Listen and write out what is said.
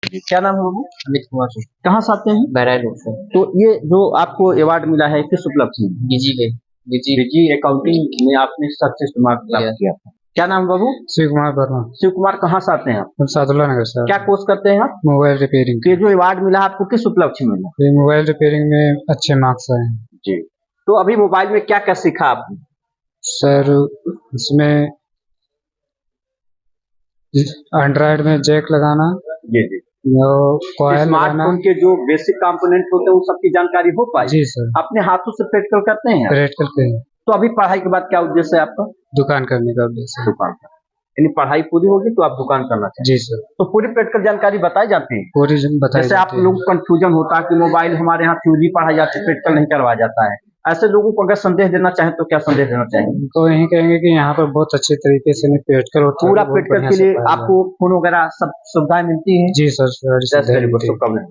जी, क्या नाम है बाबू? अमित कुमार सिंह, कहाँ से आते हैं? बहराइच से। तो ये जो आपको अवार्ड मिला है किस उपलक्ष्य में? बिजी के बिजी जी अकाउंटिंग में आपने सक्सेस मार्क प्राप्त किया था। क्या नाम है बाबू? शिव कुमार वर्मा। शिव कुमार कहाँ से आते हैं आप? हम सादुल्ला नगर से। क्या कोर्स करते हैं आप? Mobile repairing. ये जो अवार्ड मिला आपको किस उपलक्ष्य में मिला? ये मोबाइल रिपेयरिंग में अच्छे मार्क्स आए हैं। जी, तो अभी मोबाइल में क्या क्या सीखा आपने? सर इसमें एंड्रॉयड में जैक लगाना, जी कॉइल लगाना। स्मार्टफोन के जो बेसिक कंपोनेंट होते हैं उन सब की जानकारी हो पाई? जी सर। अपने हाथों से प्रैक्टिकल करते हैं? प्रैक्टिकल के तो अभी पढ़ाई के बाद क्या उद्देश्य है आपका? दुकान करने का उद्देश्य है। दुकान का, यानी पढ़ाई पूरी होगी तो आप दुकान करना चाहिए। जी सर। तो पूरी प्रैक्टिकल जानकारी बताई जाती है? पूरी बताई जैसे आप जाती है। लोग कंफ्यूजन होता है कि मोबाइल हमारे यहाँ थ्योरी पढ़ाई जाती है, प्रैक्टिकल नहीं करवाया जाता है, ऐसे लोगों को अगर संदेश देना चाहें तो क्या संदेश देना चाहेंगे? तो यही कहेंगे कि यहाँ पर बहुत अच्छे तरीके से प्रैक्टिकल होता है। पूरा प्रैक्टिकल के लिए आपको फोन वगैरह सब सुविधाएं मिलती है? जी सर। शुभकामनाएं।